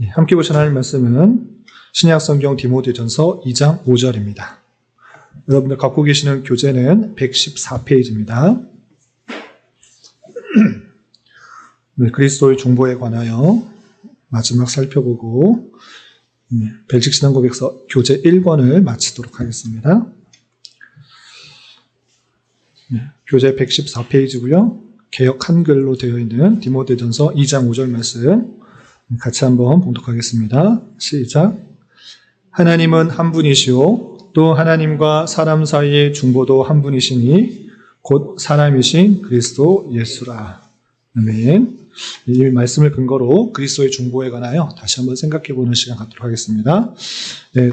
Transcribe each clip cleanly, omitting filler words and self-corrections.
함께 보신 하나님 말씀은 신약성경 디모데전서 2장 5절입니다. 여러분들 갖고 계시는 교재는 114페이지입니다. 네, 그리스도의 중보에 관하여 마지막 살펴보고 벨직신앙고백서 교재 1권을 마치도록 하겠습니다. 교재 114페이지고요. 개역 한글로 되어 있는 디모데전서 2장 5절 말씀 같이 한번 봉독하겠습니다. 시작. 하나님은 한 분이시오 또 하나님과 사람 사이의 중보도 한 분이시니 곧 사람이신 그리스도 예수라. 아멘. 이 말씀을 근거로 그리스도의 중보에 관하여 다시 한번 생각해보는 시간 갖도록 하겠습니다. 네,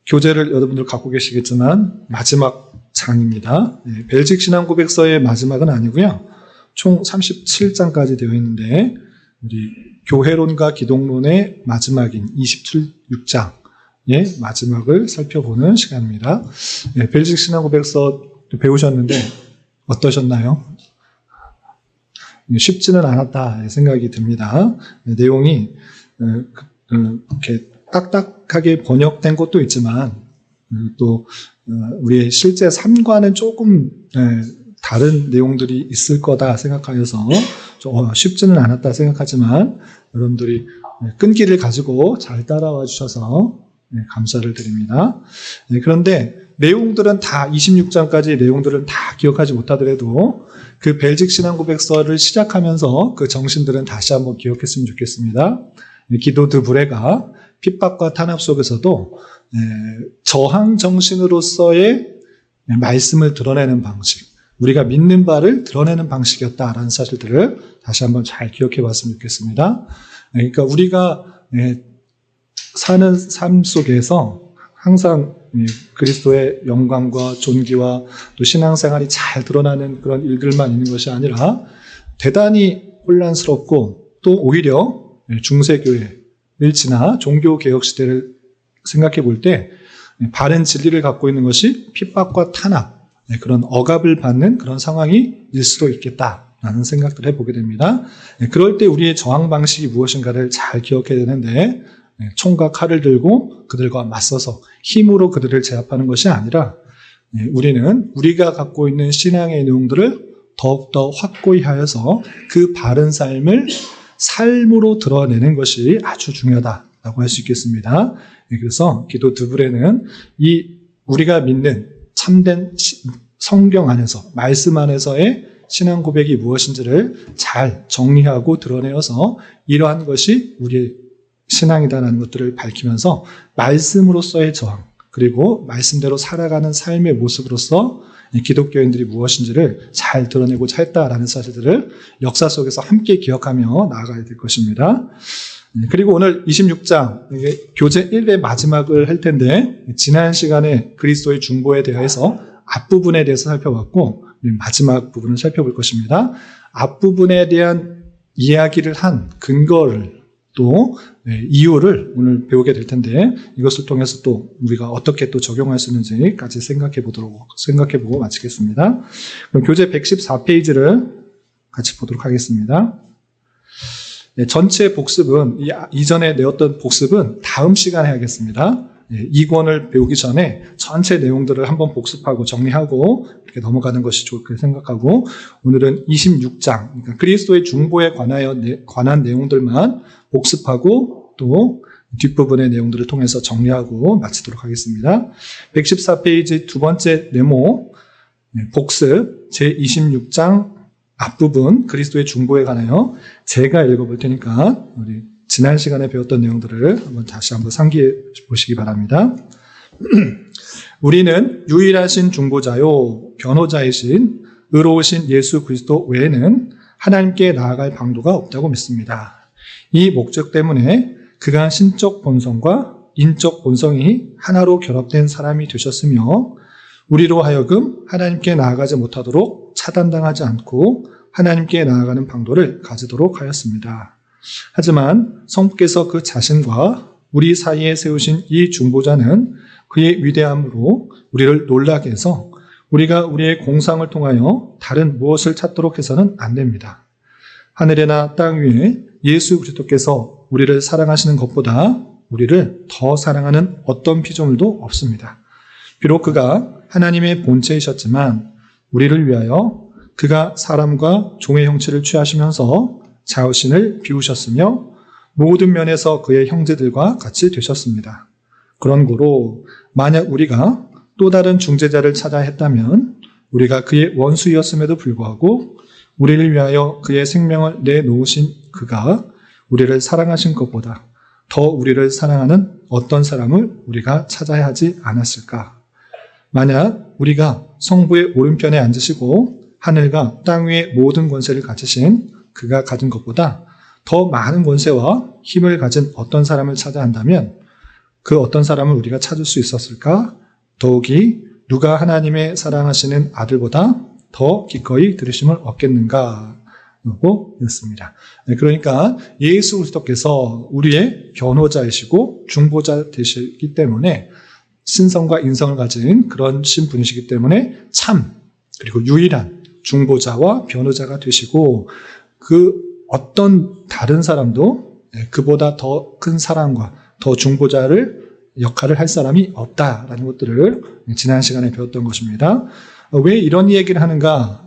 교재를 여러분들 갖고 계시겠지만 마지막 장입니다. 네, 벨직 신앙고백서의 마지막은 아니고요. 총 37장까지 되어 있는데 우리 교회론과 기독론의 마지막인 26장의 마지막을 살펴보는 시간입니다. 네, 벨직 신앙고백서 배우셨는데 어떠셨나요? 쉽지는 않았다 생각이 듭니다. 내용이 이렇게 딱딱하게 번역된 것도 있지만 또 우리의 실제 삶과는 조금 다른 내용들이 있을 거다 생각하여서 좀 쉽지는 않았다 생각하지만 여러분들이 끈기를 가지고 잘 따라와 주셔서 감사를 드립니다. 그런데 내용들은 다 26장까지 내용들은 다 기억하지 못하더라도 그 벨직 신앙고백서를 시작하면서 그 정신들은 다시 한번 기억했으면 좋겠습니다. 기도 드브레가 핍박과 탄압 속에서도 저항 정신으로서의 말씀을 드러내는 방식, 우리가 믿는 바를 드러내는 방식이었다라는 사실들을 다시 한번 잘 기억해 봤으면 좋겠습니다. 그러니까 우리가 사는 삶 속에서 항상 그리스도의 영광과 존귀와 또 신앙생활이 잘 드러나는 그런 일들만 있는 것이 아니라 대단히 혼란스럽고 또 오히려 중세교회, 일치나 종교개혁 시대를 생각해 볼 때 바른 진리를 갖고 있는 것이 핍박과 탄압, 그런 억압을 받는 그런 상황이 일 수도 있겠다라는 생각들을 해보게 됩니다. 그럴 때 우리의 저항 방식이 무엇인가를 잘 기억해야 되는데 총과 칼을 들고 그들과 맞서서 힘으로 그들을 제압하는 것이 아니라 우리는 우리가 갖고 있는 신앙의 내용들을 더욱더 확고히 하여서 그 바른 삶을 삶으로 드러내는 것이 아주 중요하다라고 할 수 있겠습니다. 그래서 기도 드브레는 이 우리가 믿는 참된 성경 안에서 말씀 안에서의 신앙 고백이 무엇인지를 잘 정리하고 드러내어서 이러한 것이 우리의 신앙이다라는 것들을 밝히면서 말씀으로서의 저항 그리고 말씀대로 살아가는 삶의 모습으로서 기독교인들이 무엇인지를 잘 드러내고자 했다라는 사실들을 역사 속에서 함께 기억하며 나아가야 될 것입니다. 그리고 오늘 26장 교재 1의 마지막을 할 텐데 지난 시간에 그리스도의 중보에 대해서 앞부분에 대해서 살펴봤고 마지막 부분을 살펴볼 것입니다. 앞부분에 대한 이야기를 한 근거를 또 이유를 오늘 배우게 될 텐데 이것을 통해서 또 우리가 어떻게 또 적용할 수 있는지까지 생각해보고 마치겠습니다. 그럼 교재 114페이지를 같이 보도록 하겠습니다. 전체 복습은 이전에 내었던 복습은 다음 시간에 하겠습니다. 이 권을 배우기 전에 전체 내용들을 한번 복습하고 정리하고 이렇게 넘어가는 것이 좋게 생각하고 오늘은 26장 그러니까 그리스도의 중보에 관한 내용들만 복습하고 또 뒷부분의 내용들을 통해서 정리하고 마치도록 하겠습니다. 114페이지 두 번째 네모 복습 제26장 앞부분 그리스도의 중보에 관하여 제가 읽어볼 테니까 우리 지난 시간에 배웠던 내용들을 다시 한번 상기해 보시기 바랍니다. 우리는 유일하신 중보자요 변호자이신 의로우신 예수 그리스도 외에는 하나님께 나아갈 방도가 없다고 믿습니다. 이 목적 때문에 그가 신적 본성과 인적 본성이 하나로 결합된 사람이 되셨으며 우리로 하여금 하나님께 나아가지 못하도록 차단당하지 않고 하나님께 나아가는 방도를 가지도록 하였습니다. 하지만 성부께서 그 자신과 우리 사이에 세우신 이 중보자는 그의 위대함으로 우리를 놀라게 해서 우리가 우리의 공상을 통하여 다른 무엇을 찾도록 해서는 안 됩니다. 하늘이나 땅 위에 예수 그리스도께서 우리를 사랑하시는 것보다 우리를 더 사랑하는 어떤 피조물도 없습니다. 비록 그가 하나님의 본체이셨지만 우리를 위하여 그가 사람과 종의 형체를 취하시면서 자신을 비우셨으며 모든 면에서 그의 형제들과 같이 되셨습니다. 그런 고로 만약 우리가 또 다른 중재자를 찾아 했다면 우리가 그의 원수이었음에도 불구하고 우리를 위하여 그의 생명을 내놓으신 그가 우리를 사랑하신 것보다 더 우리를 사랑하는 어떤 사람을 우리가 찾아야 하지 않았을까? 만약 우리가 성부의 오른편에 앉으시고 하늘과 땅 위의 모든 권세를 가지신 그가 가진 것보다 더 많은 권세와 힘을 가진 어떤 사람을 찾아야 한다면 그 어떤 사람을 우리가 찾을 수 있었을까? 더욱이 누가 하나님의 사랑하시는 아들보다 더 기꺼이 들으심을 얻겠는가? 라고 했습니다. 그러니까 예수 그리스도께서 우리의 변호자이시고 중보자 되시기 때문에 신성과 인성을 가진 그런 신분이시기 때문에 참 그리고 유일한 중보자와 변호자가 되시고 그 어떤 다른 사람도 그보다 더 큰 사랑과 더 중보자를 역할을 할 사람이 없다라는 것들을 지난 시간에 배웠던 것입니다. 왜 이런 얘기를 하는가?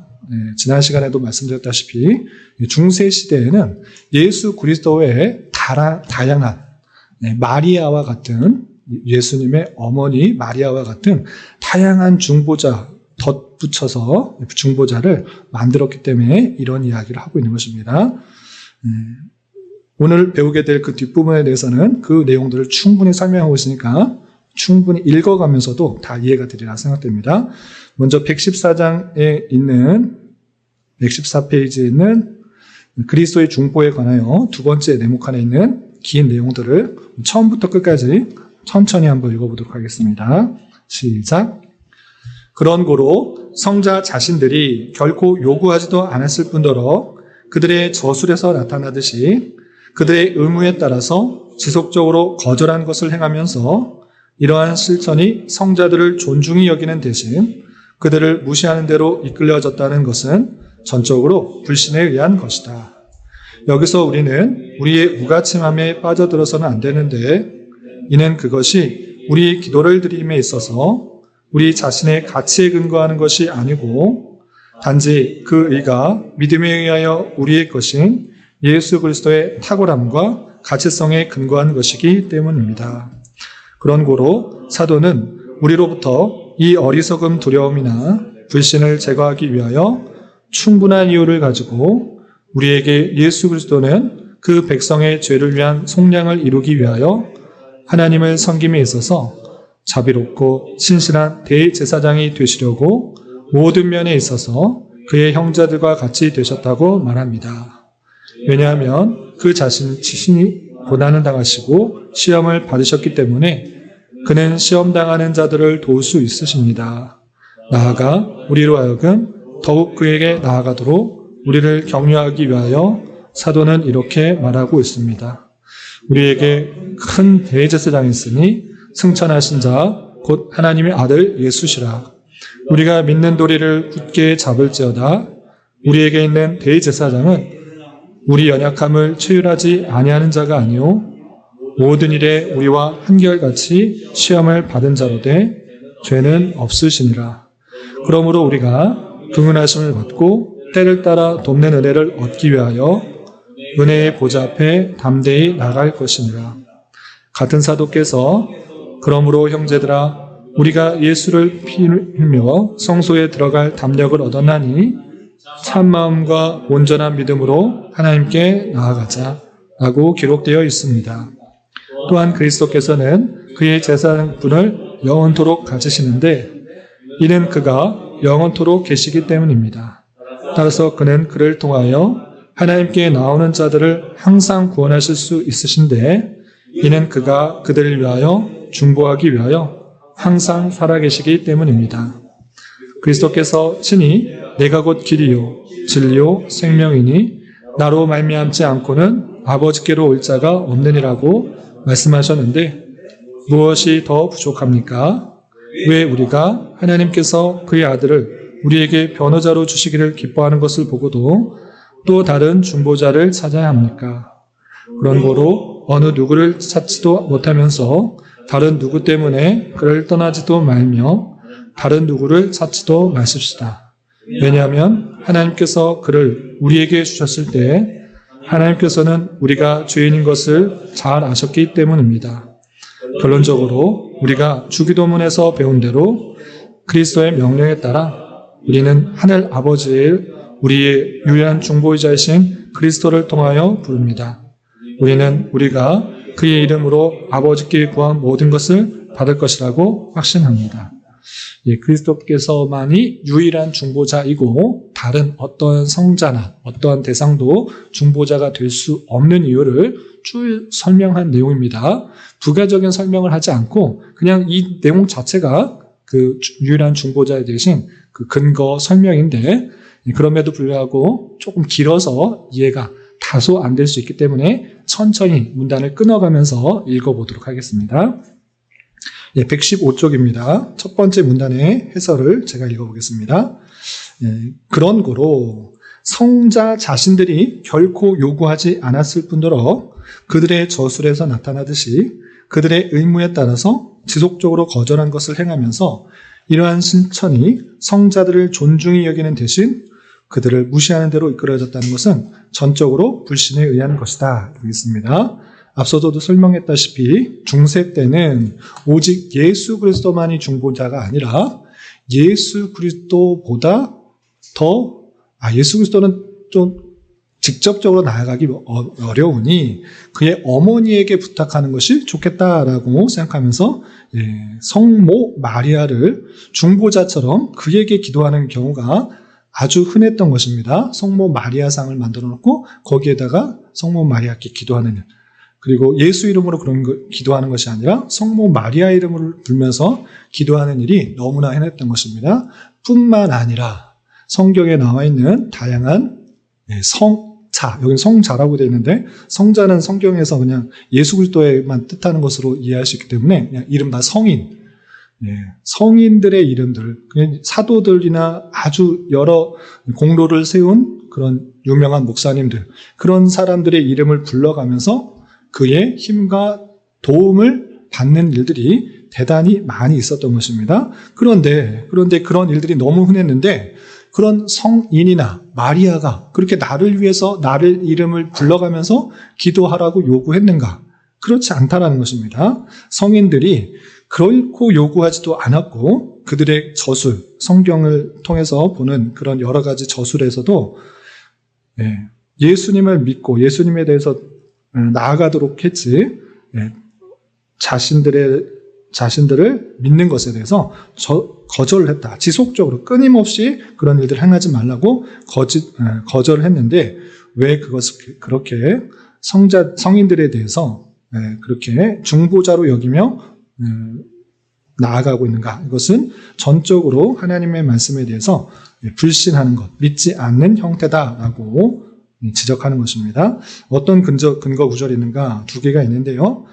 지난 시간에도 말씀드렸다시피 중세 시대에는 예수 그리스도의 다양한 마리아와 같은 예수님의 어머니 마리아와 같은 다양한 중보자 덧붙여서 중보자를 만들었기 때문에 이런 이야기를 하고 있는 것입니다. 오늘 배우게 될 그 뒷부분에 대해서는 그 내용들을 충분히 설명하고 있으니까 충분히 읽어가면서도 다 이해가 되리라 생각됩니다. 먼저 114장에 있는 114페이지에 있는 그리스도의 중보에 관하여 두 번째 내목칸에 있는 긴 내용들을 처음부터 끝까지 천천히 한번 읽어보도록 하겠습니다. 시작. 그런 고로 성자 자신들이 결코 요구하지도 않았을 뿐더러 그들의 저술에서 나타나듯이 그들의 의무에 따라서 지속적으로 거절한 것을 행하면서 이러한 실천이 성자들을 존중히 여기는 대신 그들을 무시하는 대로 이끌려졌다는 것은 전적으로 불신에 의한 것이다. 여기서 우리는 우리의 무가침함에 빠져들어서는 안 되는데 이는 그것이 우리의 기도를 드림에 있어서 우리 자신의 가치에 근거하는 것이 아니고 단지 그 의가 믿음에 의하여 우리의 것인 예수 그리스도의 탁월함과 가치성에 근거한 것이기 때문입니다. 그런 고로 사도는 우리로부터 이 어리석음 두려움이나 불신을 제거하기 위하여 충분한 이유를 가지고 우리에게 예수 그리스도는 그 백성의 죄를 위한 속량을 이루기 위하여 하나님을 섬김에 있어서 자비롭고 신실한 대제사장이 되시려고 모든 면에 있어서 그의 형제들과 같이 되셨다고 말합니다. 왜냐하면 그 자신이 고난을 당하시고 시험을 받으셨기 때문에 그는 시험 당하는 자들을 도울 수 있으십니다. 나아가 우리로 하여금 더욱 그에게 나아가도록 우리를 격려하기 위하여 사도는 이렇게 말하고 있습니다. 우리에게 큰 대제사장이 있으니 승천하신 자 곧 하나님의 아들 예수시라. 우리가 믿는 도리를 굳게 잡을지어다. 우리에게 있는 대제사장은 우리 연약함을 체휼하지 아니하는 자가 아니요 모든 일에 우리와 한결같이 시험을 받은 자로되 죄는 없으시니라. 그러므로 우리가 긍은하심을 받고 때를 따라 돕는 은혜를 얻기 위하여 은혜의 보좌 앞에 담대히 나갈 것이니라. 같은 사도께서 그러므로 형제들아 우리가 예수를 피 흘며 성소에 들어갈 담력을 얻었나니 참마음과 온전한 믿음으로 하나님께 나아가자 라고 기록되어 있습니다. 또한 그리스도께서는 그의 제사장분을 영원토록 가지시는데 이는 그가 영원토록 계시기 때문입니다. 따라서 그는 그를 통하여 하나님께 나오는 자들을 항상 구원하실 수 있으신데 이는 그가 그들을 위하여 중보하기 위하여 항상 살아계시기 때문입니다. 그리스도께서 친히 내가 곧 길이요 진리요 생명이니 나로 말미암지 않고는 아버지께로 올 자가 없느니라고 말씀하셨는데 무엇이 더 부족합니까? 왜 우리가 하나님께서 그의 아들을 우리에게 변호자로 주시기를 기뻐하는 것을 보고도 또 다른 중보자를 찾아야 합니까? 그런 거로 어느 누구를 찾지도 못하면서 다른 누구 때문에 그를 떠나지도 말며 다른 누구를 찾지도 마십시다. 왜냐하면 하나님께서 그를 우리에게 주셨을 때 하나님께서는 우리가 죄인인 것을 잘 아셨기 때문입니다. 결론적으로 우리가 주기도문에서 배운 대로 그리스도의 명령에 따라 우리는 하늘 아버지의 우리의 유일한 중보자이신 그리스도를 통하여 부릅니다. 우리는 우리가 그의 이름으로 아버지께 구한 모든 것을 받을 것이라고 확신합니다. 그리스도께서만이 유일한 중보자이고 다른 어떠한 성자나 어떠한 대상도 중보자가 될 수 없는 이유를 쭉 설명한 내용입니다. 부가적인 설명을 하지 않고 그냥 이 내용 자체가 그 유일한 중보자에 대신 그 근거 설명인데 그럼에도 불구하고 조금 길어서 이해가 다소 안 될 수 있기 때문에 천천히 문단을 끊어가면서 읽어보도록 하겠습니다. 115쪽입니다. 첫 번째 문단의 해설을 제가 읽어보겠습니다. 그런 거로 성자 자신들이 결코 요구하지 않았을 뿐더러 그들의 저술에서 나타나듯이 그들의 의무에 따라서 지속적으로 거절한 것을 행하면서 이러한 실천이 성자들을 존중히 여기는 대신 그들을 무시하는 대로 이끌어졌다는 것은 전적으로 불신에 의한 것이다. 여기 있습니다. 앞서도 설명했다시피 중세 때는 오직 예수 그리스도만이 중보자가 아니라 예수 그리스도보다 예수 그리스도는 좀 직접적으로 나아가기 어려우니 그의 어머니에게 부탁하는 것이 좋겠다라고 생각하면서 성모 마리아를 중보자처럼 그에게 기도하는 경우가 아주 흔했던 것입니다. 성모 마리아상을 만들어 놓고 거기에다가 성모 마리아께 기도하는 일. 그리고 예수 이름으로 그런 기도하는 것이 아니라 성모 마리아 이름을 불면서 기도하는 일이 너무나 흔했던 것입니다. 뿐만 아니라 성경에 나와 있는 다양한 성자, 여기는 성자라고 되어 있는데 성자는 성경에서 그냥 예수 그리스도에만 뜻하는 것으로 이해할 수 있기 때문에 그냥 이른바 성인, 성인들의 이름들, 사도들이나 아주 여러 공로를 세운 그런 유명한 목사님들, 그런 사람들의 이름을 불러가면서 그의 힘과 도움을 받는 일들이 대단히 많이 있었던 것입니다. 그런데 그런 일들이 너무 흔했는데 그런 성인이나 마리아가 그렇게 나를 위해서 나를 이름을 불러가면서 기도하라고 요구했는가? 그렇지 않다라는 것입니다. 성인들이 결코 요구하지도 않았고 그들의 저술, 성경을 통해서 보는 그런 여러 가지 저술에서도 예수님을 믿고 예수님에 대해서 나아가도록 했지 자신들을 믿는 것에 대해서 거절을 했다. 지속적으로 끊임없이 그런 일들을 행하지 말라고 거절을 했는데 왜 그것을 그렇게 성인들에 대해서 그렇게 중보자로 여기며 나아가고 있는가? 이것은 전적으로 하나님의 말씀에 대해서 불신하는 것, 믿지 않는 형태다라고 지적하는 것입니다. 어떤 근거 구절이 있는가? 두 개가 있는데요.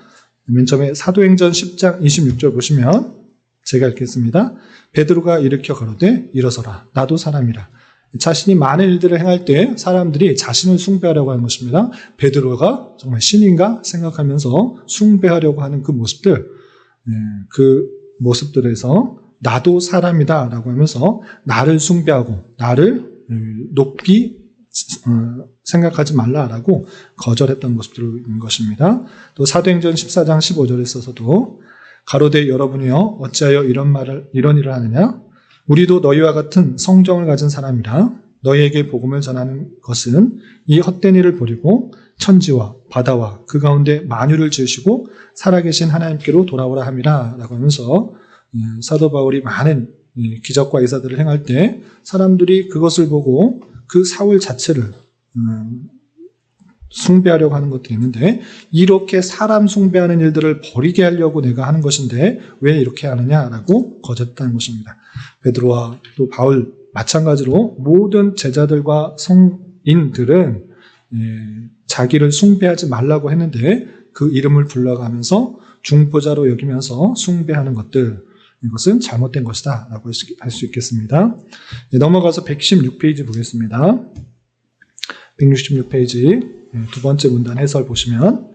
맨 처음에 사도행전 10장 26절 보시면 제가 읽겠습니다. 베드로가 일으켜 가로되 일어서라 나도 사람이라. 자신이 많은 일들을 행할 때 사람들이 자신을 숭배하려고 하는 것입니다. 베드로가 정말 신인가 생각하면서 숭배하려고 하는 그 모습들, 그 모습들에서 나도 사람이다 라고 하면서 나를 숭배하고 나를 높이 생각하지 말라라고 거절했던 모습들인 것입니다. 또 사도행전 14장 15절에 있어서도 가로되 여러분이여 어찌하여 이런 일을 하느냐? 우리도 너희와 같은 성정을 가진 사람이라 너희에게 복음을 전하는 것은 이 헛된 일을 버리고 천지와 바다와 그 가운데 만유를 지으시고 살아계신 하나님께로 돌아오라 함이라 라고 하면서 사도 바울이 많은 기적과 이사들을 행할 때 사람들이 그것을 보고 그 사울 자체를 숭배하려고 하는 것들이 있는데 이렇게 사람 숭배하는 일들을 버리게 하려고 내가 하는 것인데 왜 이렇게 하느냐라고 거절했다는 것입니다. 베드로와 또 바울 마찬가지로 모든 제자들과 성인들은 자기를 숭배하지 말라고 했는데 그 이름을 불러가면서 중보자로 여기면서 숭배하는 것들, 이것은 잘못된 것이다 라고 할 수 있겠습니다. 넘어가서 116페이지 보겠습니다. 166페이지 두 번째 문단 해설 보시면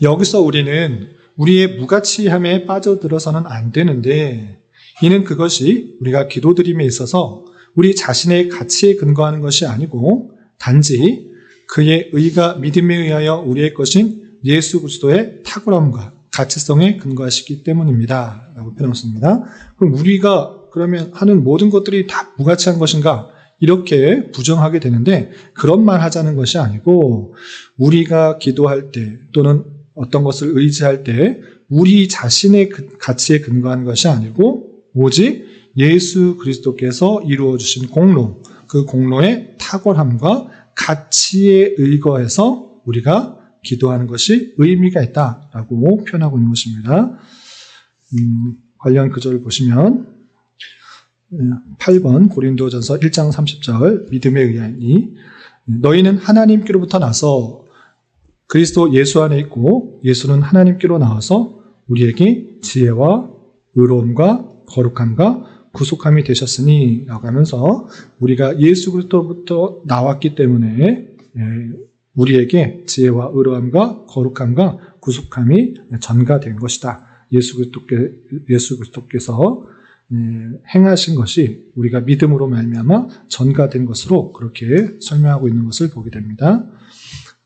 여기서 우리는 우리의 무가치함에 빠져들어서는 안 되는데 이는 그것이 우리가 기도드림에 있어서 우리 자신의 가치에 근거하는 것이 아니고 단지 그의 의가 믿음에 의하여 우리의 것인 예수 그리스도의 탁월함과 가치성에 근거하시기 때문입니다. 라고 표현했습니다. 그럼 우리가 그러면 하는 모든 것들이 다 무가치한 것인가? 이렇게 부정하게 되는데 그런 말 하자는 것이 아니고 우리가 기도할 때 또는 어떤 것을 의지할 때 우리 자신의 가치에 근거하는 것이 아니고 오직 예수 그리스도께서 이루어 주신 공로, 그 공로의 탁월함과 가치에 의거해서 우리가 기도하는 것이 의미가 있다라고 표현하고 있는 것입니다. 관련 구절을 보시면 8번 고린도전서 1장 30절 믿음에 의하니 너희는 하나님께로부터 나서 그리스도 예수 안에 있고 예수는 하나님께로 나와서 우리에게 지혜와 의로움과 거룩함과 구속함이 되셨으니 라고 하면서 우리가 예수 그리스도부터 나왔기 때문에 우리에게 지혜와 의로움과 거룩함과 구속함이 전가된 것이다. 예수 그리스도께서 행하신 것이 우리가 믿음으로 말미암아 전가된 것으로 그렇게 설명하고 있는 것을 보게 됩니다.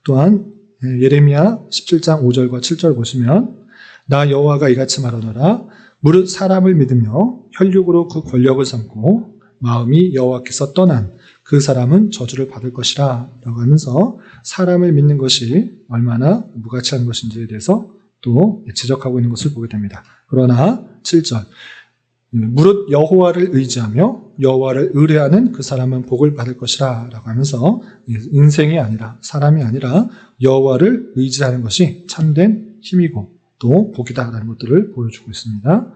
또한 예레미야 17장 5절과 7절 보시면 나 여호와가 이같이 말하노라 무릇 사람을 믿으며 혈육으로 그 권력을 삼고 마음이 여호와께서 떠난 그 사람은 저주를 받을 것이라 라고 하면서 사람을 믿는 것이 얼마나 무가치한 것인지에 대해서 또 지적하고 있는 것을 보게 됩니다. 그러나 7절 무릇 여호와를 의지하며 여호와를 의뢰하는 그 사람은 복을 받을 것이라 라고 하면서 인생이 아니라 사람이 아니라 여호와를 의지하는 것이 참된 힘이고 또 복이다라는 것들을 보여주고 있습니다.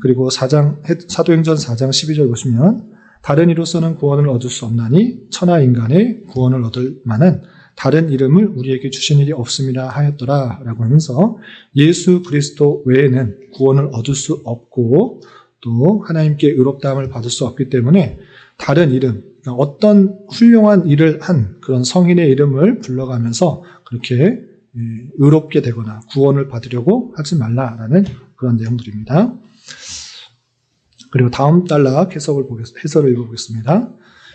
그리고 사도행전 4장 12절 보시면 다른 이로서는 구원을 얻을 수 없나니 천하 인간의 구원을 얻을 만한 다른 이름을 우리에게 주신 일이 없음이라 하였더라 라고 하면서 예수 그리스도 외에는 구원을 얻을 수 없고 또 하나님께 의롭다함을 받을 수 없기 때문에 다른 이름, 그러니까 어떤 훌륭한 일을 한 그런 성인의 이름을 불러가면서 그렇게 의롭게 되거나 구원을 받으려고 하지 말라라는 그런 내용들입니다. 그리고 다음 단락 해설을 읽어보겠습니다.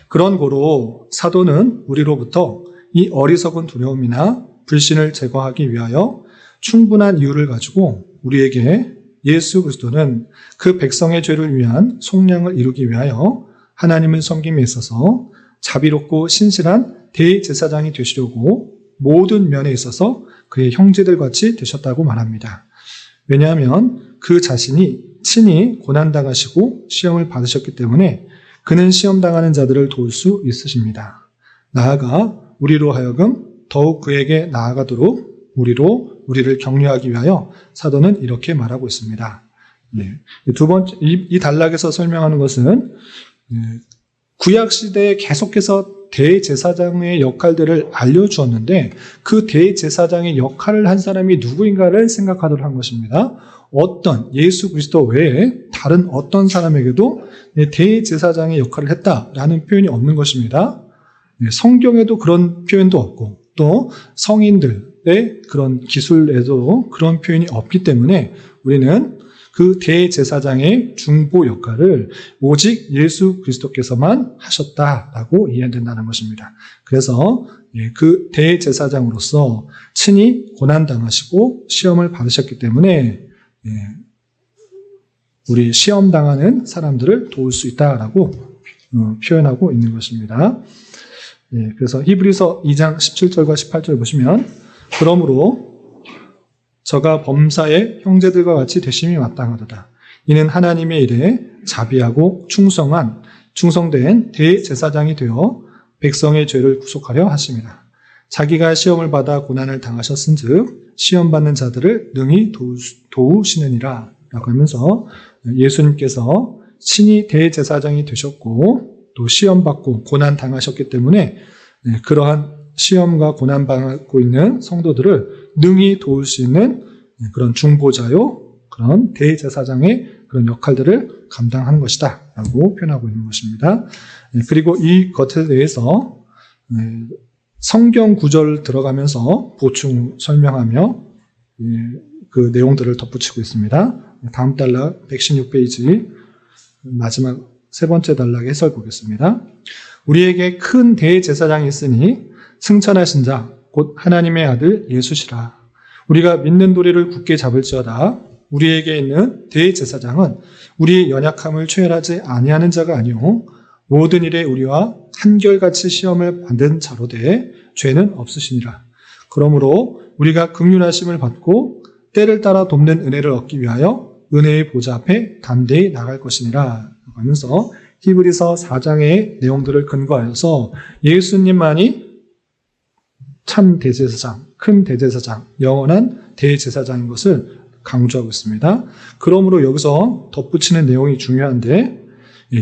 그런 고로 사도는 우리로부터 이 어리석은 두려움이나 불신을 제거하기 위하여 충분한 이유를 가지고 우리에게 예수 그리스도는 그 백성의 죄를 위한 속량을 이루기 위하여 하나님을 섬김에 있어서 자비롭고 신실한 대제사장이 되시려고 모든 면에 있어서 그의 형제들같이 되셨다고 말합니다. 왜냐하면 그 자신이 친히 고난당하시고 시험을 받으셨기 때문에 그는 시험당하는 자들을 도울 수 있으십니다. 나아가 우리로 하여금 더욱 그에게 나아가도록 우리를 격려하기 위하여 사도는 이렇게 말하고 있습니다. 두 번째, 이 단락에서 설명하는 것은 구약 시대에 계속해서 대제사장의 역할들을 알려주었는데 그 대제사장의 역할을 한 사람이 누구인가를 생각하도록 한 것입니다. 어떤 예수 그리스도 외에 다른 어떤 사람에게도 대제사장의 역할을 했다라는 표현이 없는 것입니다. 성경에도 그런 표현도 없고 또 성인들의 그런 기술에도 그런 표현이 없기 때문에 우리는 그 대제사장의 중보 역할을 오직 예수 그리스도께서만 하셨다라고 이해해야 된다는 것입니다. 그래서 그 대제사장으로서 친히 고난당하시고 시험을 받으셨기 때문에 우리 시험당하는 사람들을 도울 수 있다라고 표현하고 있는 것입니다. 그래서 히브리서 2장 17절과 18절 보시면 그러므로 저가 범사의 형제들과 같이 되심이 마땅하도다. 이는 하나님의 일에 자비하고 충성된 대제사장이 되어 백성의 죄를 구속하려 하심이라. 자기가 시험을 받아 고난을 당하셨은즉 시험받는 자들을 능히 도우시느니라 라고 하면서 예수님께서 친히 대제사장이 되셨고 또 시험받고 고난 당하셨기 때문에 그러한 시험과 고난 받고 있는 성도들을 능히 도울 수 있는 그런 중보자요, 그런 대제사장의 그런 역할들을 감당하는 것이다 라고 표현하고 있는 것입니다. 그리고 이 것에 대해서 성경 구절 들어가면서 보충 설명하며 그 내용들을 덧붙이고 있습니다. 다음 단락 116페이지 마지막 세 번째 단락의 해설 보겠습니다. 우리에게 큰 대제사장이 있으니 승천하신 자 곧 하나님의 아들 예수시라. 우리가 믿는 도리를 굳게 잡을지어다. 우리에게 있는 대제사장은 우리의 연약함을 초월하지 아니하는 자가 아니요 모든 일에 우리와 한결같이 시험을 받은 자로되 죄는 없으시니라. 그러므로 우리가 긍휼하심을 받고 때를 따라 돕는 은혜를 얻기 위하여 은혜의 보좌 앞에 담대히 나갈 것이니라 하면서 히브리서 4장의 내용들을 근거하여서 예수님만이 참 대제사장, 큰 대제사장, 영원한 대제사장인 것을 강조하고 있습니다. 그러므로 여기서 덧붙이는 내용이 중요한데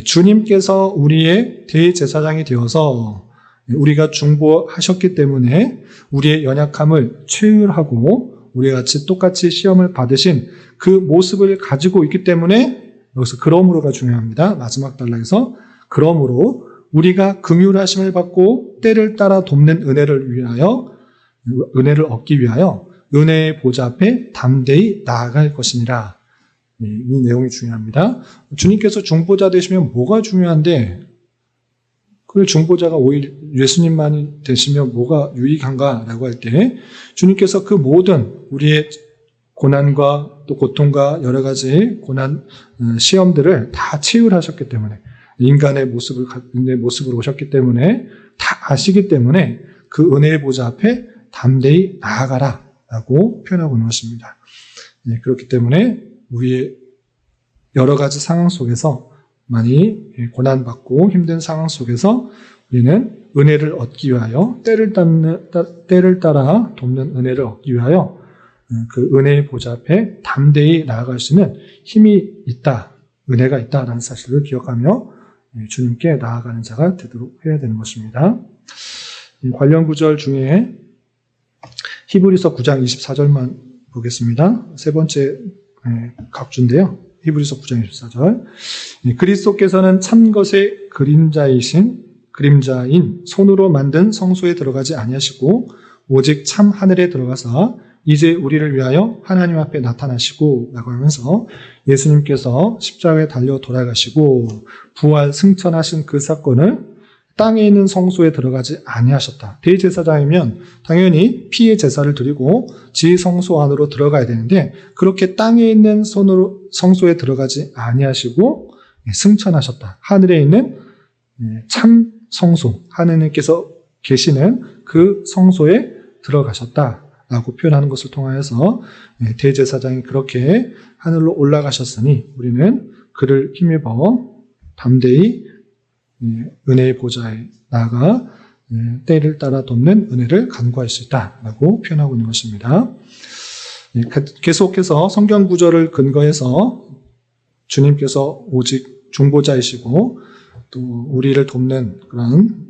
주님께서 우리의 대제사장이 되어서 우리가 중보하셨기 때문에 우리의 연약함을 최후하고 우리와 같이 똑같이 시험을 받으신 그 모습을 가지고 있기 때문에 여기서 그러므로가 중요합니다. 마지막 단락에서 그러므로 우리가 긍휼하심을 받고 때를 따라 돕는 은혜를 얻기 위하여 은혜의 보좌 앞에 담대히 나아갈 것이니라. 이 내용이 중요합니다. 주님께서 중보자 되시면 뭐가 중요한데 그 중보자가 오히려 예수님만이 되시면 뭐가 유익한가라고 할 때 주님께서 그 모든 우리의 고난과 또 고통과 여러 가지 고난, 시험들을 다 치유하셨기 때문에 인간의 모습으로 오셨기 때문에 다 아시기 때문에 그 은혜의 보좌 앞에 담대히 나아가라 라고 표현하고 있는 것입니다. 그렇기 때문에 우리의 여러 가지 상황 속에서 많이 고난받고 힘든 상황 속에서 우리는 은혜를 얻기 위하여 때를 따라 돕는 은혜를 얻기 위하여 그 은혜의 보좌 앞에 담대히 나아갈 수 있는 힘이 있다, 은혜가 있다라는 사실을 기억하며 주님께 나아가는 자가 되도록 해야 되는 것입니다. 관련 구절 중에 히브리서 9장 24절만 보겠습니다. 세 번째 각주인데요. 히브리서 9장 24절. 그리스도께서는 참 것의 그림자인 손으로 만든 성소에 들어가지 아니하시고 오직 참 하늘에 들어가서 이제 우리를 위하여 하나님 앞에 나타나시고 라고 하면서 예수님께서 십자가에 달려 돌아가시고 부활 승천하신 그 사건을 땅에 있는 성소에 들어가지 아니하셨다. 대제사장이면 당연히 피의 제사를 드리고 지성소 안으로 들어가야 되는데 그렇게 땅에 있는 성소에 들어가지 아니하시고 승천하셨다. 하늘에 있는 참 성소, 하느님께서 계시는 그 성소에 들어가셨다. 라고 표현하는 것을 통하여서 대제사장이 그렇게 하늘로 올라가셨으니 우리는 그를 힘입어 담대히 은혜의 보좌에 나아가 때를 따라 돕는 은혜를 간구할 수 있다라고 표현하고 있는 것입니다. 계속해서 성경 구절을 근거해서 주님께서 오직 중보자이시고 또 우리를 돕는 그런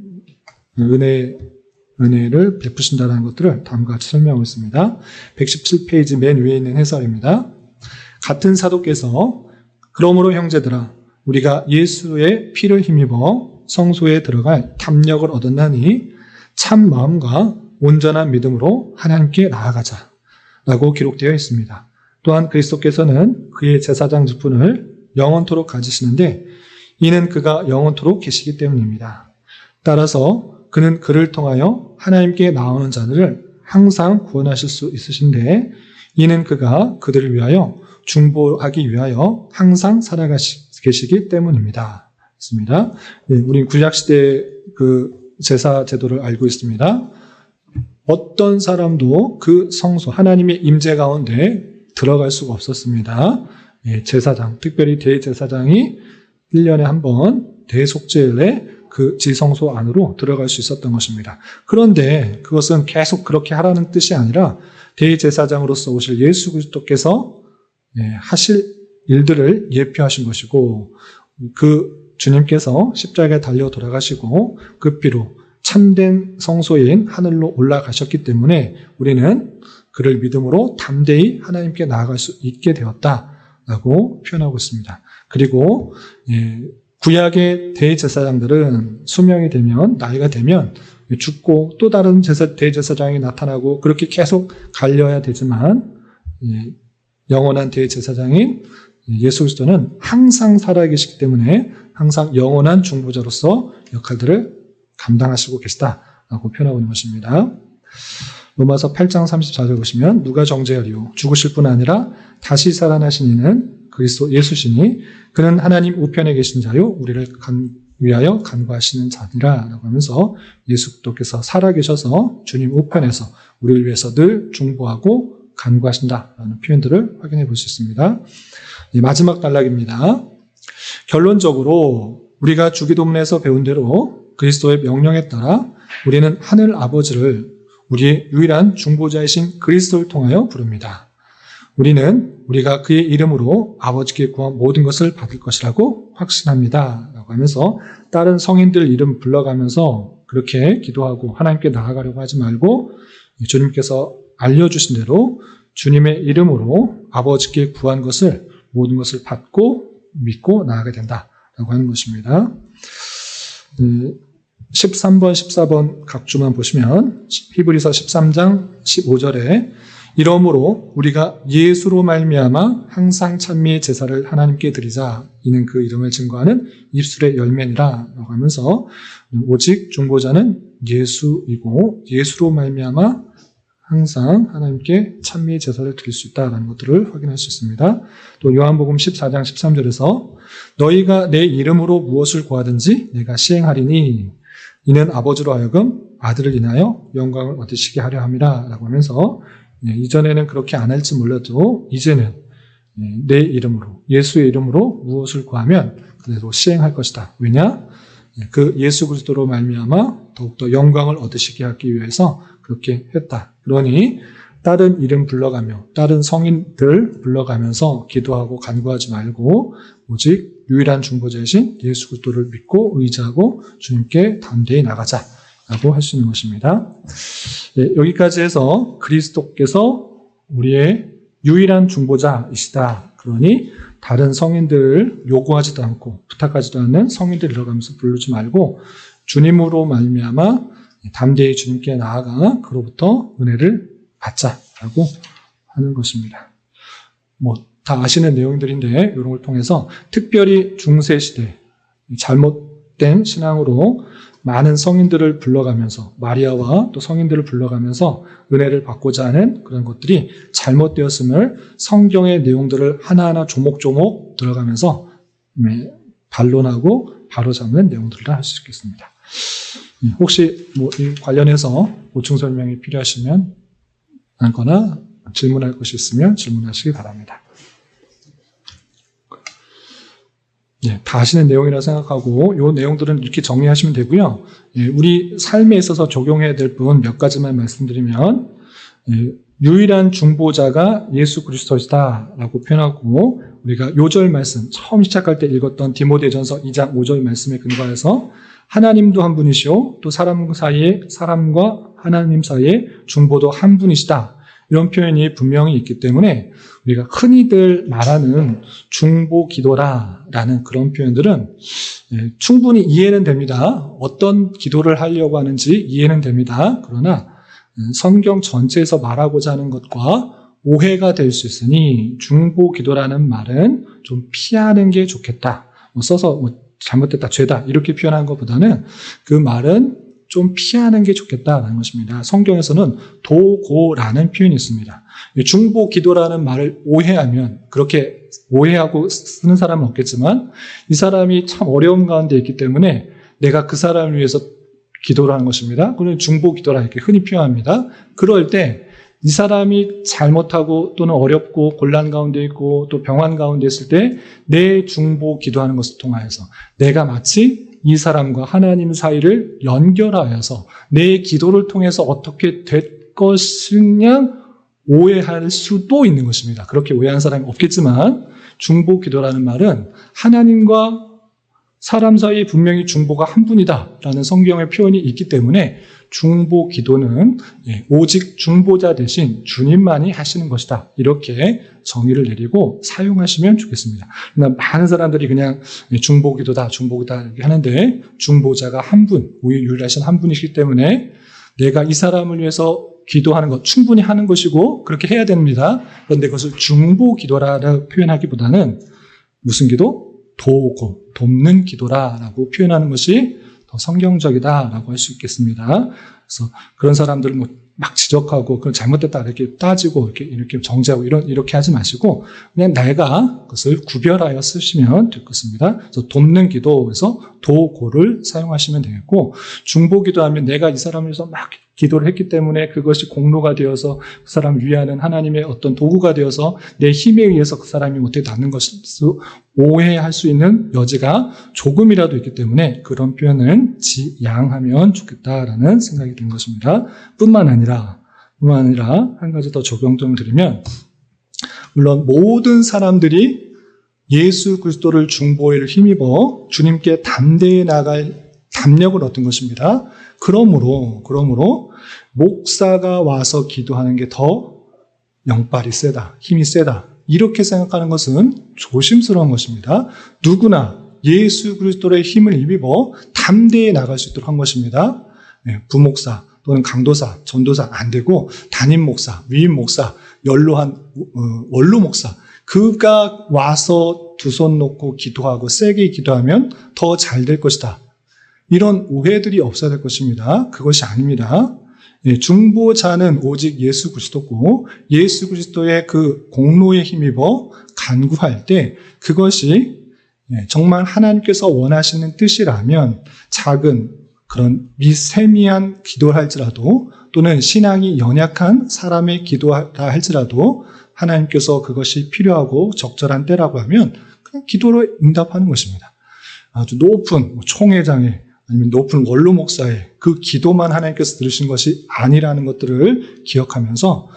은혜를 베푸신다는 것들을 다음과 같이 설명하고 있습니다. 117페이지 맨 위에 있는 해설입니다. 같은 사도께서 그러므로 형제들아 우리가 예수의 피를 힘입어 성소에 들어갈 담력을 얻었나니 참 마음과 온전한 믿음으로 하나님께 나아가자 라고 기록되어 있습니다. 또한 그리스도께서는 그의 제사장 직분을 영원토록 가지시는데 이는 그가 영원토록 계시기 때문입니다. 따라서 그는 그를 통하여 하나님께 나오는 자들을 항상 구원하실 수 있으신데 이는 그가 그들을 위하여 중보하기 위하여 항상 살아계시기 때문입니다. 있습니다. 우리는 구약시대 그 제사 제도를 알고 있습니다. 어떤 사람도 그 성소 하나님의 임재 가운데 들어갈 수가 없었습니다. 제사장, 특별히 대제사장이 1년에 한 번 대속죄일에 그 지성소 안으로 들어갈 수 있었던 것입니다. 그런데 그것은 계속 그렇게 하라는 뜻이 아니라 대제사장으로서 오실 예수 그리스도께서 하실 일들을 예표하신 것이고 그 주님께서 십자가에 달려 돌아가시고 그 피로 참된 성소인 하늘로 올라가셨기 때문에 우리는 그를 믿음으로 담대히 하나님께 나아갈 수 있게 되었다라고 표현하고 있습니다. 그리고 구약의 대제사장들은 수명이 되면 나이가 되면 죽고 또 다른 대제사장이 나타나고 그렇게 계속 갈려야 되지만 영원한 대제사장인 예수 그리스도는 항상 살아계시기 때문에 항상 영원한 중보자로서 역할들을 감당하시고 계시다라고 표현하고 있는 것입니다. 로마서 8장 34절 보시면 누가 정죄하리요 죽으실 뿐 아니라 다시 살아나신 이는 그리스도 예수시니 그는 하나님 우편에 계신 자요 우리를 위하여 간구하시는 자니라 라고 하면서 예수 그리스도께서 살아계셔서 주님 우편에서 우리를 위해서 늘 중보하고 간구하신다라는 표현들을 확인해 볼 수 있습니다. 마지막 단락입니다. 결론적으로 우리가 주기도문에서 배운 대로 그리스도의 명령에 따라 우리는 하늘 아버지를 우리의 유일한 중보자이신 그리스도를 통하여 부릅니다. 우리는 우리가 그의 이름으로 아버지께 구한 모든 것을 받을 것이라고 확신합니다. 라고 하면서 다른 성인들 이름 불러가면서 그렇게 기도하고 하나님께 나아가려고 하지 말고 주님께서 알려주신 대로 주님의 이름으로 아버지께 구한 것을 모든 것을 받고 믿고 나아가야 된다라고 하는 것입니다. 13번, 14번 각주만 보시면 히브리서 13장 15절에 이러므로 우리가 예수로 말미암아 항상 찬미의 제사를 하나님께 드리자. 이는 그 이름을 증거하는 입술의 열매니라 라고 하면서 오직 중보자는 예수이고 예수로 말미암아 항상 하나님께 찬미의 제사를 드릴 수 있다는 것들을 확인할 수 있습니다. 또 요한복음 14장 13절에서 너희가 내 이름으로 무엇을 구하든지 내가 시행하리니 이는 아버지로 하여금 아들을 인하여 영광을 얻으시게 하려 함이라 라고 하면서 이전에는 그렇게 안 할지 몰라도 이제는 내 이름으로 예수의 이름으로 무엇을 구하면 그대로 시행할 것이다. 왜냐? 그 예수 그리스도로 말미암아 더욱더 영광을 얻으시게 하기 위해서 그렇게 했다. 그러니 다른 이름 불러가며 다른 성인들 불러가면서 기도하고 간구하지 말고 오직 유일한 중보자이신 예수 그리스도를 믿고 의지하고 주님께 담대히 나가자라고 할 수 있는 것입니다. 여기까지 해서 그리스도께서 우리의 유일한 중보자이시다. 그러니 다른 성인들 요구하지도 않고 부탁하지도 않는 성인들 들어가면서 부르지 말고 주님으로 말미암아 담대히 주님께 나아가 그로부터 은혜를 받자라고 하는 것입니다. 다 아시는 내용들인데 이런 걸 통해서 특별히 중세시대 잘못된 신앙으로 많은 성인들을 불러가면서 마리아와 또 성인들을 불러가면서 은혜를 받고자 하는 그런 것들이 잘못되었음을 성경의 내용들을 하나하나 조목조목 들어가면서 반론하고 바로잡는 내용들을 할 수 있겠습니다. 혹시 이 관련해서 보충 설명이 필요하시면 않거나 질문할 것이 있으면 질문하시기 바랍니다. 다 아시는 내용이라 생각하고 이 내용들은 이렇게 정리하시면 되고요. 우리 삶에 있어서 적용해야 될 부분 몇 가지만 말씀드리면 유일한 중보자가 예수 그리스도이다라고 표현하고 우리가 요절 말씀 처음 시작할 때 읽었던 디모데전서 2장 5절 말씀에 근거해서 하나님도 한 분이시오 또 사람과 하나님 사이에 중보도 한 분이시다. 이런 표현이 분명히 있기 때문에 우리가 흔히들 말하는 중보 기도라라는 그런 표현들은 충분히 이해는 됩니다. 어떤 기도를 하려고 하는지 이해는 됩니다. 그러나 성경 전체에서 말하고자 하는 것과 오해가 될 수 있으니 중보 기도라는 말은 좀 피하는 게 좋겠다. 써서 잘못됐다, 죄다 이렇게 표현한 것보다는 그 말은 좀 피하는 게 좋겠다라는 것입니다. 성경에서는 도고라는 표현이 있습니다. 중보 기도라는 말을 오해하면 그렇게 오해하고 쓰는 사람은 없겠지만 이 사람이 참 어려움 가운데 있기 때문에 내가 그 사람을 위해서 기도를 하는 것입니다. 그걸 중보 기도라 이렇게 흔히 표현합니다. 그럴 때 이 사람이 잘못하고 또는 어렵고 곤란 가운데 있고 또 병환 가운데 있을 때 내 중보 기도하는 것을 통하여서 내가 마치 이 사람과 하나님 사이를 연결하여서 내 기도를 통해서 어떻게 될 것이냐 오해할 수도 있는 것입니다. 그렇게 오해하는 사람이 없겠지만 중보 기도라는 말은 하나님과 사람 사이에 분명히 중보가 한 분이다라는 성경의 표현이 있기 때문에 중보 기도는 오직 중보자 대신 주님만이 하시는 것이다. 이렇게 정의를 내리고 사용하시면 좋겠습니다. 그러나 많은 사람들이 그냥 중보 기도다, 중보 기도다 이렇게 하는데 중보자가 한 분, 유일하신 한 분이시기 때문에 내가 이 사람을 위해서 기도하는 것 충분히 하는 것이고 그렇게 해야 됩니다. 그런데 그것을 중보 기도라고 표현하기보다는 무슨 기도? 도우고 돕는 기도라고 표현하는 것이 더 성경적이다라고 할 수 있겠습니다. 그래서 그런 사람들을 막 지적하고 그건 잘못됐다 이렇게 따지고 이렇게 정죄하고 이렇게 하지 마시고 그냥 내가 그것을 구별하여 쓰시면 될 것입니다. 그래서 돕는 기도에서 도고를 사용하시면 되겠고 중보 기도하면 내가 이 사람을 위해서 막 기도를 했기 때문에 그것이 공로가 되어서 그 사람을 위하는 하나님의 어떤 도구가 되어서 내 힘에 의해서 그 사람이 어떻게 낫는 것을 오해할 수 있는 여지가 조금이라도 있기 때문에 그런 표현은 지양하면 좋겠다라는 생각이 든 것입니다. 뿐만 아니라 한 가지 더 적용점을 드리면 물론 모든 사람들이 예수 그리스도를 중보에 힘입어 주님께 담대히 나갈 담력을 얻은 것입니다. 그러므로 목사가 와서 기도하는 게 더 영빨이 세다, 힘이 세다. 이렇게 생각하는 것은 조심스러운 것입니다. 누구나 예수 그리스도의 힘을 힘입어 담대히 나갈 수 있도록 한 것입니다. 부목사 또는 강도사, 전도사 안 되고 담임 목사, 위임 목사, 연로한 원로 목사 그가 와서 두 손 놓고 기도하고 세게 기도하면 더 잘 될 것이다. 이런 오해들이 없어야 될 것입니다. 그것이 아닙니다. 중보자는 오직 예수 그리스도고 예수 그리스도의 그 공로에 힘입어 간구할 때 그것이 정말 하나님께서 원하시는 뜻이라면 작은 그런 미세미한 기도를 할지라도 또는 신앙이 연약한 사람의 기도라 할지라도 하나님께서 그것이 필요하고 적절한 때라고 하면 그냥 기도로 응답하는 것입니다. 아주 높은 총회장의 아니면 높은 원로 목사의 그 기도만 하나님께서 들으신 것이 아니라는 것들을 기억하면서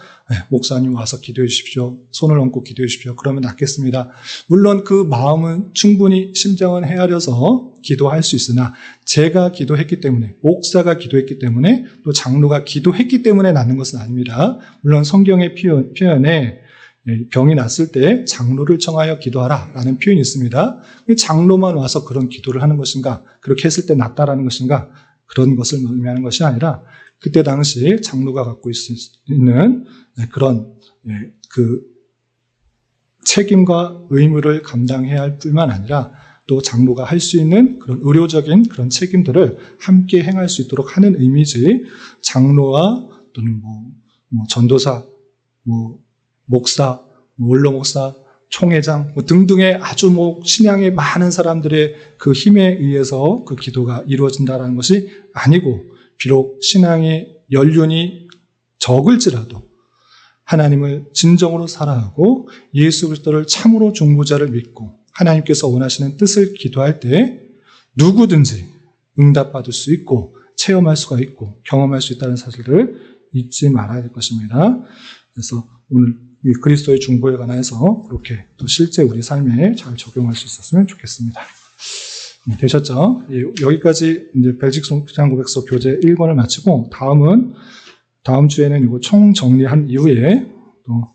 목사님 와서 기도해 주십시오. 손을 얹고 기도해 주십시오. 그러면 낫겠습니다. 물론 그 마음은 충분히 심정은 헤아려서 기도할 수 있으나 제가 기도했기 때문에 목사가 기도했기 때문에 또 장로가 기도했기 때문에 낫는 것은 아닙니다. 물론 성경의 표현에 병이 났을 때 장로를 청하여 기도하라 라는 표현이 있습니다. 장로만 와서 그런 기도를 하는 것인가? 그렇게 했을 때 낫다라는 것인가? 그런 것을 의미하는 것이 아니라 그때 당시 장로가 갖고 있는 그런 그 책임과 의무를 감당해야 할 뿐만 아니라 또 장로가 할 수 있는 그런 의료적인 그런 책임들을 함께 행할 수 있도록 하는 의미지 장로와 또는 전도사, 목사, 원로 목사, 총회장 등등의 아주 신앙의 많은 사람들의 그 힘에 의해서 그 기도가 이루어진다는 것이 아니고 비록 신앙의 연륜이 적을지라도 하나님을 진정으로 사랑하고 예수 그리스도를 참으로 중보자를 믿고 하나님께서 원하시는 뜻을 기도할 때 누구든지 응답받을 수 있고 체험할 수가 있고 경험할 수 있다는 사실을 잊지 말아야 될 것입니다. 그래서 오늘 이 그리스도의 중보에 관해서 그렇게 또 실제 우리 삶에 잘 적용할 수 있었으면 좋겠습니다. 되셨죠? 여기까지 이제 벨직 성장 고백서 교재 1권을 마치고 다음 주에는 이거 총 정리한 이후에 또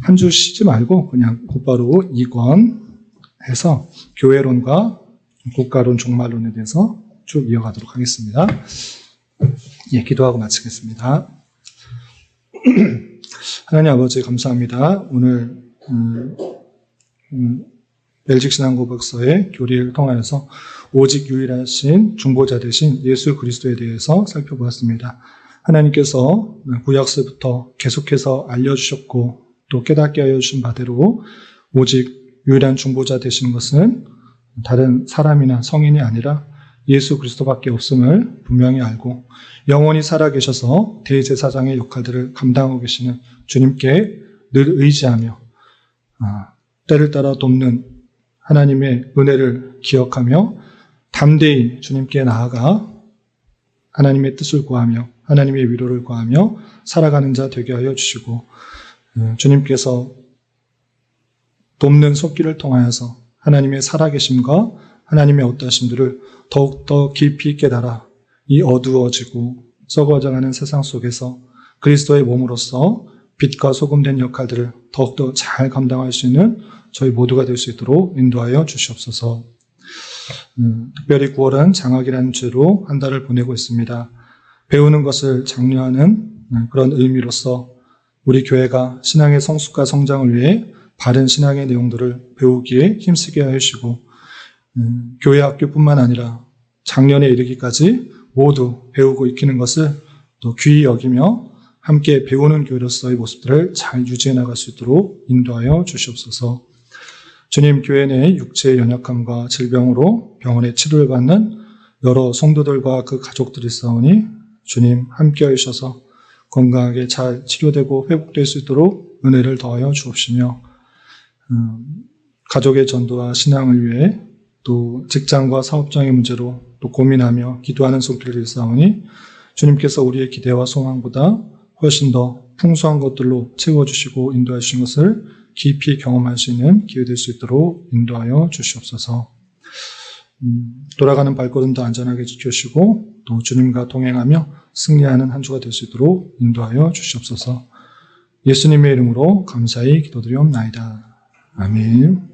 한 주 쉬지 말고 그냥 곧바로 2권 해서 교회론과 국가론, 종말론에 대해서 쭉 이어가도록 하겠습니다. 기도하고 마치겠습니다. 하나님 아버지 감사합니다. 오늘 벨직 신앙고백서의 교리를 통하여서 오직 유일하신 중보자 되신 예수 그리스도에 대해서 살펴보았습니다. 하나님께서 구약서부터 계속해서 알려주셨고 또 깨닫게 하여 주신 바대로 오직 유일한 중보자 되시는 것은 다른 사람이나 성인이 아니라 예수 그리스도밖에 없음을 분명히 알고 영원히 살아계셔서 대제사장의 역할들을 감당하고 계시는 주님께 늘 의지하며 때를 따라 돕는 하나님의 은혜를 기억하며 담대히 주님께 나아가 하나님의 뜻을 구하며 하나님의 위로를 구하며 살아가는 자 되게 하여 주시고 주님께서 돕는 손길을 통하여서 하나님의 살아계심과 하나님의 어떠하심들을 더욱더 깊이 깨달아 이 어두워지고 썩어져가는 세상 속에서 그리스도의 몸으로서 빛과 소금 된 역할들을 더욱더 잘 감당할 수 있는 저희 모두가 될 수 있도록 인도하여 주시옵소서. 특별히 9월은 장학이라는 주로 한 달을 보내고 있습니다. 배우는 것을 장려하는 그런 의미로서 우리 교회가 신앙의 성숙과 성장을 위해 바른 신앙의 내용들을 배우기에 힘쓰게 하시고 교회 학교뿐만 아니라 작년에 이르기까지 모두 배우고 익히는 것을 또 귀히 여기며 함께 배우는 교회로서의 모습들을 잘 유지해 나갈 수 있도록 인도하여 주시옵소서. 주님, 교회 내 육체의 연약함과 질병으로 병원에 치료를 받는 여러 성도들과 그 가족들이 있사오니 주님 함께 하셔서 건강하게 잘 치료되고 회복될 수 있도록 은혜를 더하여 주옵시며 가족의 전도와 신앙을 위해 또 직장과 사업장의 문제로 또 고민하며 기도하는 손길을 있사오니 주님께서 우리의 기대와 소망보다 훨씬 더 풍성한 것들로 채워주시고 인도하시는 것을 깊이 경험할 수 있는 기회 될 수 있도록 인도하여 주시옵소서. 돌아가는 발걸음도 안전하게 지켜주시고 또 주님과 동행하며 승리하는 한 주가 될 수 있도록 인도하여 주시옵소서. 예수님의 이름으로 감사히 기도드리옵나이다. 아멘.